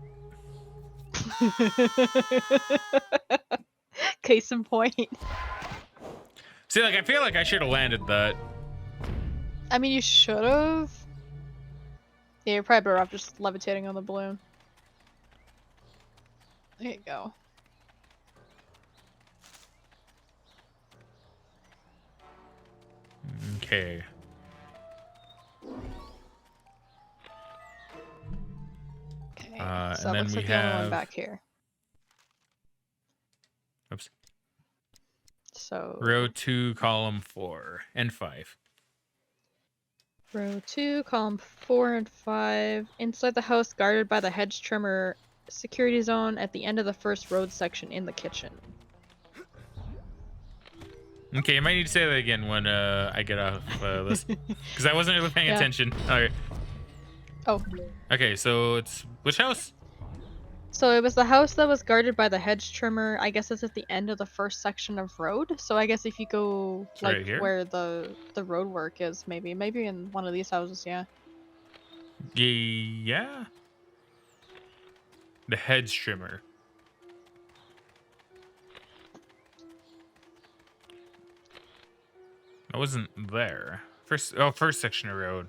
Case in point. see, like I feel like I should have landed that. I mean, you should have. Yeah, you're probably better off just levitating on the balloon. There you go. Okay. Okay, And so it then looks we like the only one have- back here. Oops. So Row 2, column 4, and 5. row 2, column 4 and 5. Inside the house, guarded by the hedge trimmer security zone at the end of the first road section in the kitchen. Okay, you might need to say that again when I get off this, because I wasn't really paying Yeah. attention. All right. Oh. Okay, so it's which house? So it was the house that was guarded by the hedge trimmer. I guess it's at the end of the first section of road. So I guess if you go It's like right here? where the road work is, maybe in one of these houses, yeah. Yeah. The hedge trimmer. I wasn't there. First section of road.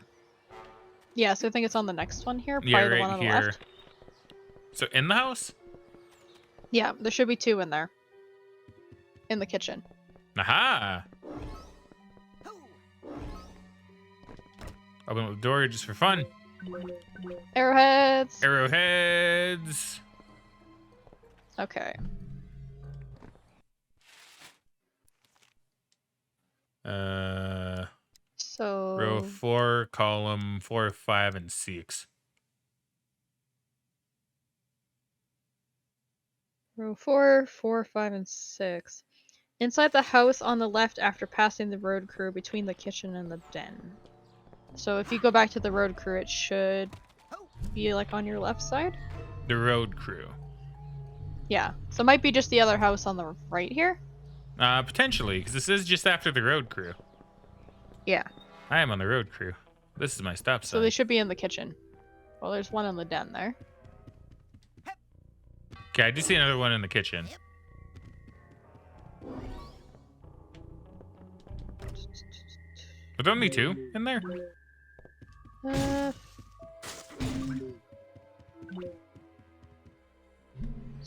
Yeah, so I think it's on the next one here, Yeah, probably the one right on the here. left. So in the house? Yeah, there should be 2 in there. In the kitchen. Aha! Open up the door just for fun. Arrowheads! Arrowheads. Okay. So Row 4, column 4, 5, and 6. row 4, 5, and 6. Inside the house on the left after passing the road crew between the kitchen and the den. So if you go back to the road crew, it should be like on your left side. The road crew. Yeah. So it might be just the other house on the right here. Potentially, because this is just after the road crew. Yeah. I am on the road crew. This is my stop sign. So they should be in the kitchen. Well, there's one in the den there. Okay, I do see another one in the kitchen. Are there only 2 in there?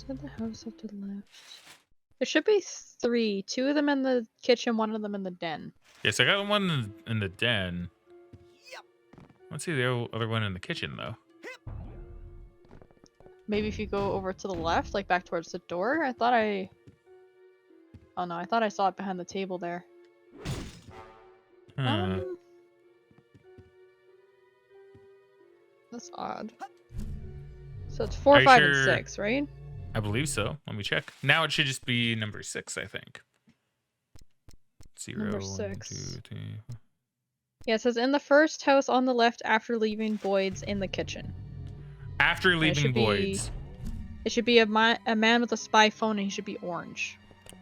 Inside the house up to the left. There should be 3. 2 of them in the kitchen, 1 of them in the den. Yes, I got one in the den. Let's see the other one in the kitchen, though. Maybe if you go over to the left, like back towards the door. I thought I... Oh no, I thought I saw it behind the table there. That's odd. So it's 4, 5, and 6, right? I believe so. Let me check. Now it should just be number 6, I think. 0, Number 1, 6. 2, 3. Yeah, it says in the first house on the left after leaving Boyd's in the kitchen. After leaving Boyd's. It should be a man with a spy phone, and he should be orange.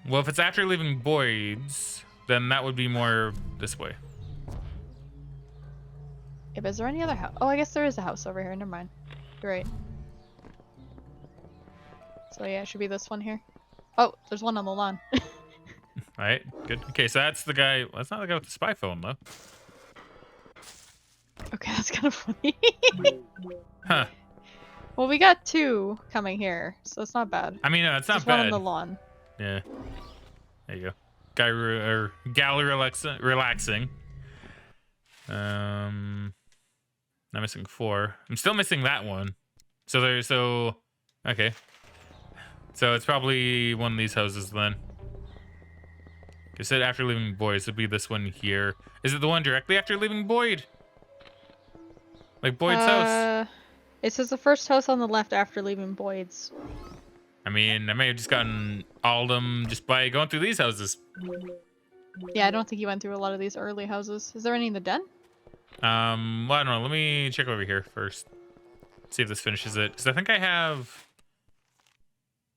Well, if it's after leaving Boyd's, then that would be more this way. Yeah, but is there any other house? Oh, I guess there is a house over here. Never mind. You're right. So yeah, it should be this one here. Oh, there's one on the lawn. Alright, good. Okay, so that's the guy. Well, that's not the guy with the spy phone, though. Okay, that's kind of funny. Huh. Well, we got 2 coming here, so it's not bad. I mean, no, it's not Just bad. one on the lawn. Yeah. There you go. Gal relaxing. I'm missing 4. I'm still missing that one. Okay. So it's probably one of these houses then. I said after leaving Boyd's, it'd be this one here. Is it the one directly after leaving Boyd? Like Boyd's house? It says the first house on the left after leaving Boyd's. I mean, I may have just gotten all of them just by going through these houses. Yeah, I don't think you went through a lot of these early houses. Is there any in the den? Well, I don't know. Let me check over here first. See if this finishes it. Because I think I have...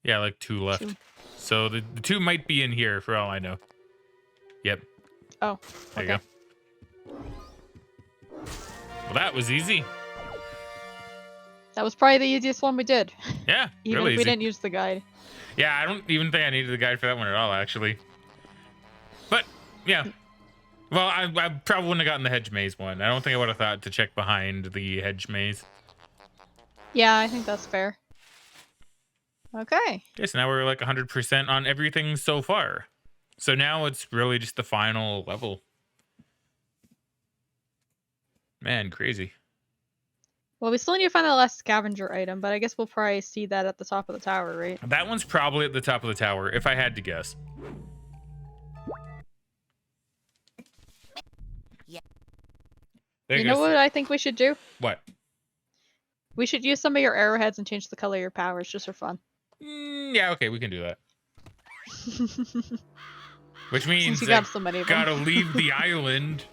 Yeah, like 2 left. 2. So the 2 might be in here for all I know. Yep. Oh, there you go. Well, that was easy. That was probably the easiest one we did. Yeah, Even really if we easy. didn't use the guide. Yeah, I don't even think I needed the guide for that one at all, actually. But, yeah. Well, I probably wouldn't have gotten the hedge maze one. I don't think I would have thought to check behind the hedge maze. Yeah, I think that's fair. Okay. Okay, so now we're like 100% on everything so far. So now it's really just the final level. Man, crazy. Well, we still need to find the last scavenger item, but I guess we'll probably see that at the top of the tower, right? That one's probably at the top of the tower, if I had to guess. Yeah. You know what I think we should do? What? We should use some of your arrowheads and change the color of your powers just for fun. Yeah, okay, we can do that. Which means Since you got so many of them. gotta leave the island.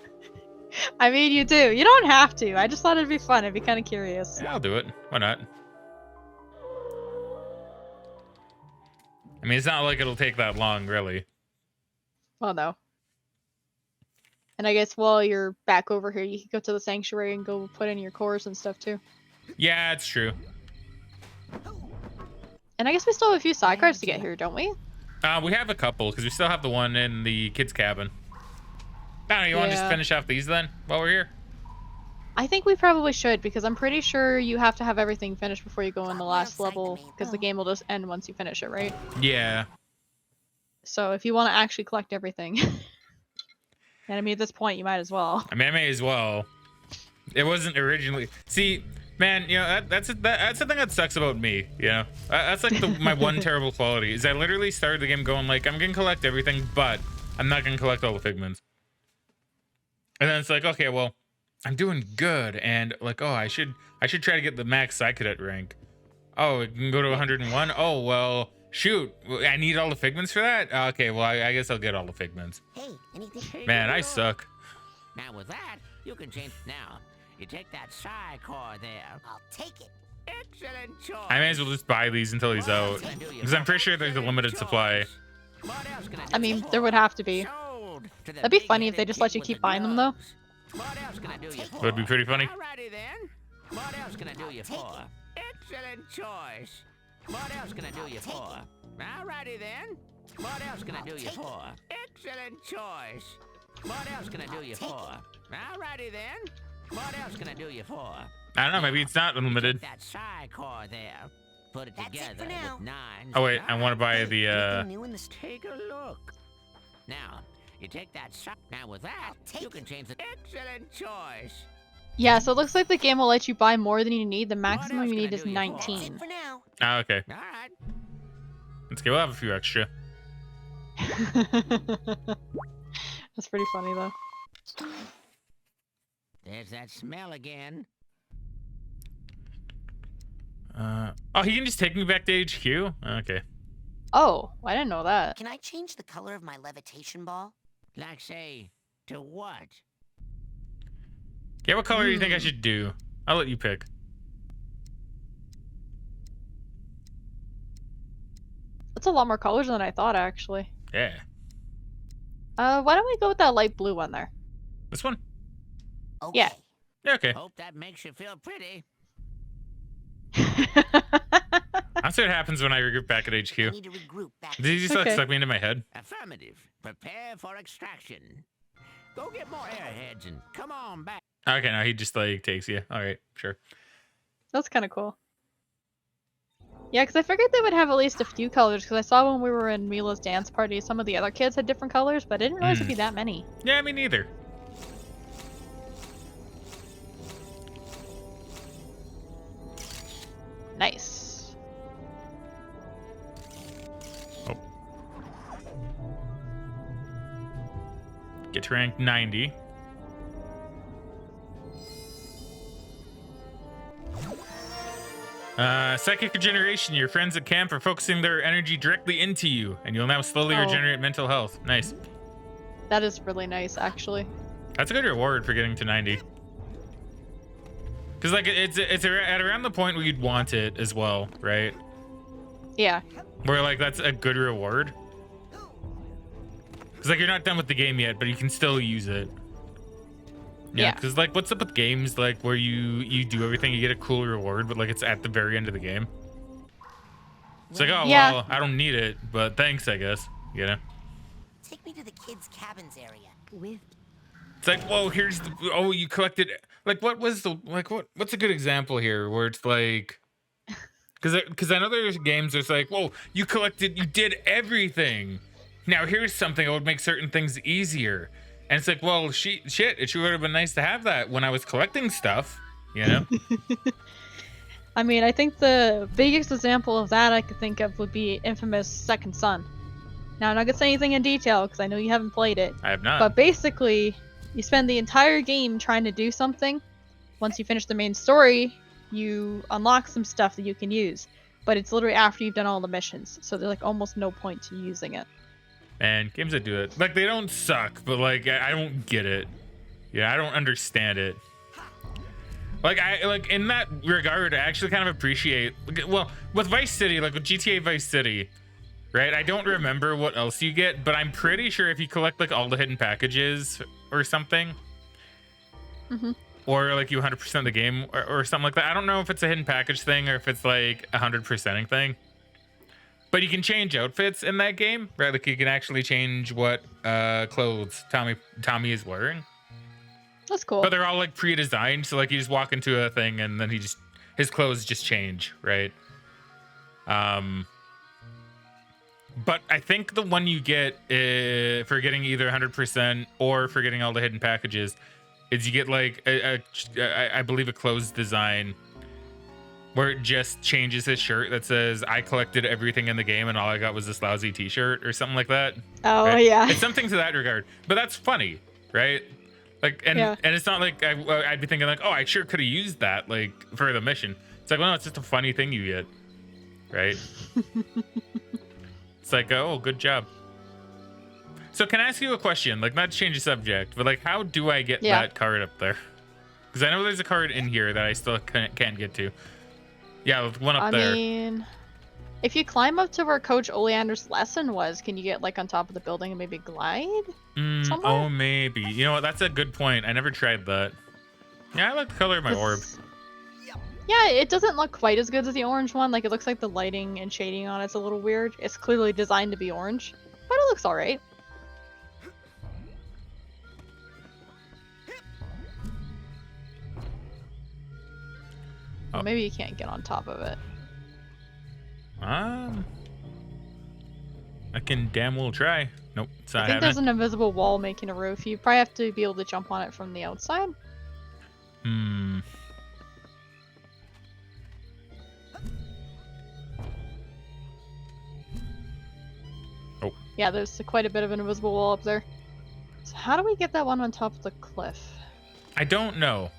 I mean, you do. You don't have to. I just thought it'd be fun. I'd be kind of curious. Yeah, I'll do it. Why not? I mean, it's not like it'll take that long, really. Well, no. And I guess while you're back over here, you can go to the sanctuary and go put in your cores and stuff too. Yeah, it's true. And I guess we still have a few side cards to get here, don't we? We have a couple, because we still have the one in the kids' cabin. I don't know, you want to just finish off these then, while we're here? I think we probably should, because I'm pretty sure you have to have everything finished before you go in the last level, because the game will just end once you finish it, right? Yeah. So if you want to actually collect everything, and I mean at this point you might as well. I mean, I may as well. It wasn't originally... See, man, you know, that's the thing that sucks about me, you know? That's like my one terrible quality, is I literally started the game going like, I'm going to collect everything, but I'm not going to collect all the figments. And then it's like, okay, well, I'm doing good, and like, oh, I should try to get the max Psychonaut rank. Oh, it can go to 101? Oh, well, shoot, I need all the figments for that? Okay, well, I guess I'll get all the figments. Hey, anything? Man, I suck. Now with that, you can change. Now, you take that psi core there. I'll take it. Excellent choice. I may as well just buy these until he's out, because I'm pretty sure there's a limited supply. I mean, there would have to be. That'd be funny if they just let you keep buying them, though. Would be pretty funny. Alrighty then. What else can I do you for? Excellent choice. What else can I do you for? Alrighty then. What else can I do you for? Excellent choice. What else can I do you for? Alrighty then. What else can I do you for? I don't know, maybe it's not unlimited. That psi core there. Put it That's it together for now. with 9s. Oh wait, I want to buy Hey, the anything new in the Take a look. Now, you take that shot. Now with that, I'll take you it. can change the excellent choice. Yeah, so it looks like the game will let you buy more than you need. The else maximum you can I need is do you for? That's 19. it for now. Oh, okay. All right. Let's go. We'll have a few extra. That's pretty funny though. There's that smell again. Oh, he can just take me back to HQ? Okay. Oh, I didn't know that. Can I change the color of my levitation ball? Like, say, to what? Yeah, what color do you think I should do? I'll let you pick. That's a lot more colors than I thought, actually. Yeah. Why don't we go with that light blue one there? This one? Okay. Yeah. Yeah, okay. Hope that makes you feel pretty. I'll see what happens when I regroup back at I HQ. need to regroup back. Did he just like Okay. suck me into my head? Affirmative. Prepare for extraction. Go get more airheads and come on back. Okay, now he just like takes you. All right, sure. That's kind of cool. Yeah, because I figured they would have at least a few colors, because I saw when we were in Mila's dance party, some of the other kids had different colors, but I didn't realize it'd be that many. Yeah, me neither. Nice. Oh. Get to rank 90. Psychic regeneration. Your friends at camp are focusing their energy directly into you, and you'll now slowly Oh. regenerate mental health. Nice. That is really nice, actually. That's a good reward for getting to 90. Because like it's at around the point where you'd want it as well, right? Yeah. Where like that's a good reward. Because like you're not done with the game yet, but you can still use it. Yeah. Because like, what's up with games like where you do everything, you get a cool reward, but like it's at the very end of the game. It's like, oh Yeah. well, I don't need it, but thanks, I guess. You know. Take me to the kids' cabins area. With It's like, whoa, here's the you collected like what's a good example here where it's like because I know there's games there's like, whoa, you did everything. Now here's something that would make certain things easier. And it's like, well, shit, it sure would have been nice to have that when I was collecting stuff, you know? I mean, I think the biggest example of that I could think of would be Infamous Second Son. Now, I'm not gonna say anything in detail because I know you haven't played it. I have not. But basically, you spend the entire game trying to do something. Once you finish the main story, you unlock some stuff that you can use. But it's literally after you've done all the missions, so there's like almost no point to using it. And games that do it, like they don't suck, but like I don't get it. Yeah, I don't understand it. Like in that regard, I actually kind of appreciate. Well, with Vice City, like with GTA Vice City, right? I don't remember what else you get, but I'm pretty sure if you collect like all the hidden packages or something, or like you 100% the game or something like that. I don't know if it's a hidden package thing or if it's like 100%ing thing. But you can change outfits in that game, right? Like you can actually change what clothes Tommy is wearing. That's cool. But they're all like pre-designed, so like you just walk into a thing and then his clothes just change, right? But I think the one you get for getting either 100% or for getting all the hidden packages is you get like I believe a clothes design where it just changes his shirt that says I collected everything in the game and all I got was this lousy t-shirt or something like that. Oh, right? yeah. It's something to that regard, but that's funny, right? Like, and it's not like I'd be thinking like, oh, I sure could have used that like for the mission. It's like, well, no, it's just a funny thing you get, right? It's like, oh, good job. So can I ask you a question? Like, not to change the subject, but like, how do I get that card up there? Because I know there's a card in here that I still can't get to. Yeah, one up there. I mean, if you climb up to where Coach Oleander's lesson was, can you get like on top of the building and maybe glide? Somewhere? Oh, maybe. You know what? That's a good point. I never tried that. Yeah, I like the color of my orb. Yeah, it doesn't look quite as good as the orange one. Like, it looks like the lighting and shading on it's a little weird. It's clearly designed to be orange, but it looks alright. Oh. Maybe you can't get on top of it. I can damn well try. Nope, it's not I think happening. there's an invisible wall making a roof. You probably have to be able to jump on it from the outside. Hmm. Oh, Yeah, there's quite a bit of an invisible wall up there. So how do we get that one on top of the cliff? I don't know.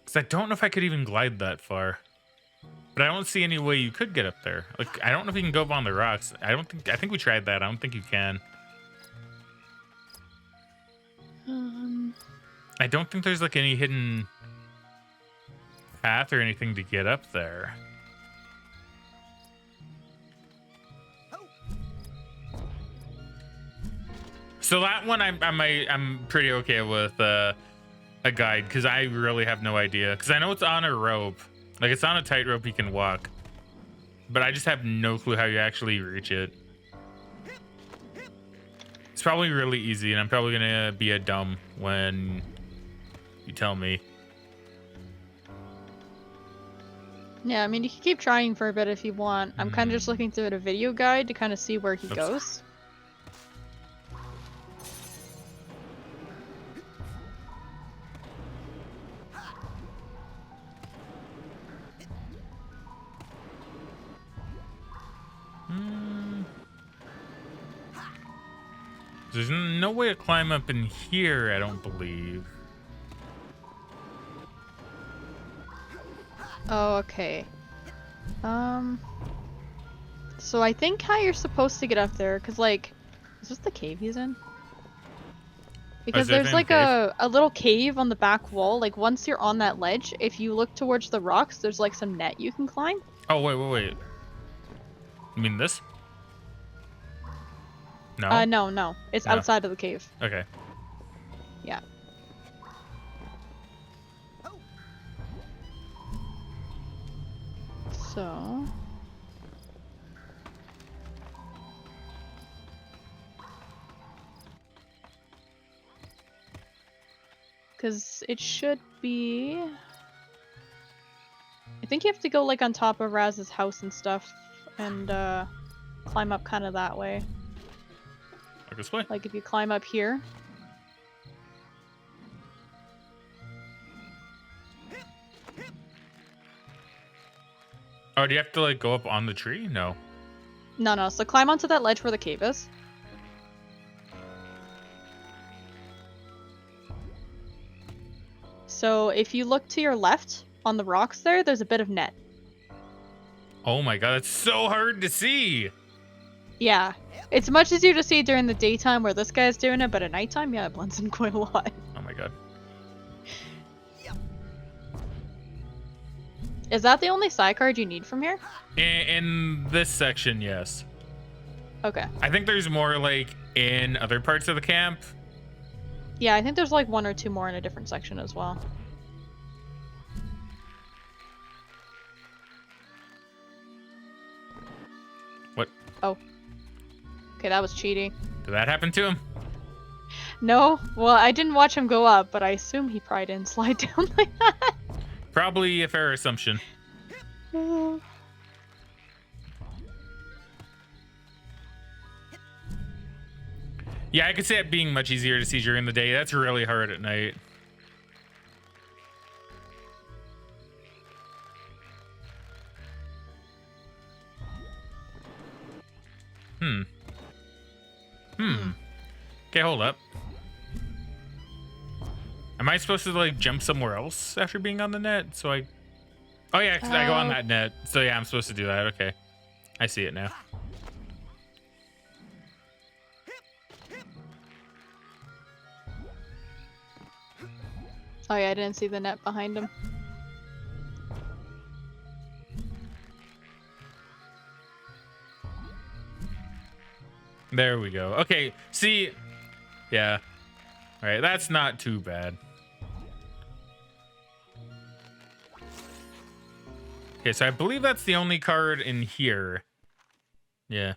Because I don't know if I could even glide that far. But I don't see any way you could get up there. Like, I don't know if you can go up on the rocks. I think we tried that. I don't think you can. I don't think there's like any hidden path or anything to get up there. So that one I'm pretty okay with a guide, because I really have no idea. Because I know it's on a rope. Like, it's on a tightrope you can walk. But I just have no clue how you actually reach it. It's probably really easy, and I'm probably gonna be a dumb when you tell me. Yeah, I mean, you can keep trying for a bit if you want. I'm kind of just looking through a video guide to kind of see where he Oops. goes. There's no way to climb up in here, I don't believe. Oh, okay. So I think how you're supposed to get up there, because, like, is this the cave he's in? Because there a there's damn like cave? a little cave on the back wall. Like, once you're on that ledge, if you look towards the rocks, there's like some net you can climb. Oh, wait. You mean this? No? No. It's No. outside of the cave. Okay. Yeah. So... because it should be... I think you have to go, like, on top of Raz's house and stuff, and, climb up kind of that way. Like this way? Like, if you climb up here. Oh, do you have to, like, go up on the tree? No. No, so climb onto that ledge where the cave is. So, if you look to your left, on the rocks there's a bit of net. Oh my god, that's so hard to see! Yeah. It's much easier to see during the daytime where this guy's doing it, but at nighttime, yeah, it blends in quite a lot. Oh my god. Is that the only side card you need from here? In this section, yes. Okay. I think there's more, like, in other parts of the camp. Yeah, I think there's like one or two more in a different section as well. What? Oh. Okay, that was cheating. Did that happen to him? No? Well, I didn't watch him go up, but I assume he probably didn't slide down like that. Probably a fair assumption. Yeah, I could see it being much easier to see during the day. That's really hard at night. Okay, hold up. Am I supposed to, like, jump somewhere else after being on the net? So I... Oh, yeah, 'cause I go on that net. So, yeah, I'm supposed to do that. Okay. I see it now. Oh yeah, I didn't see the net behind him. There we go. Okay, see... Yeah. All right, that's not too bad. Okay, so I believe that's the only card in here. Yeah.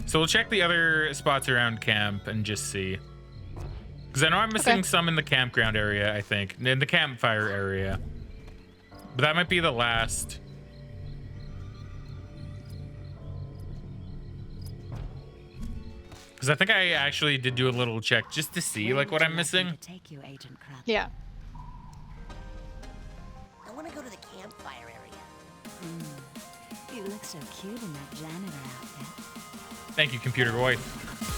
So we'll check the other spots around camp and just see. Because I know I'm missing some in the campground area, I think. In the campfire area. But that might be the last. Because I think I actually did do a little check just to see like what I'm missing. Yeah. I want to go to the campfire area. You look so cute in that janitor outfit. Thank you, computer wife.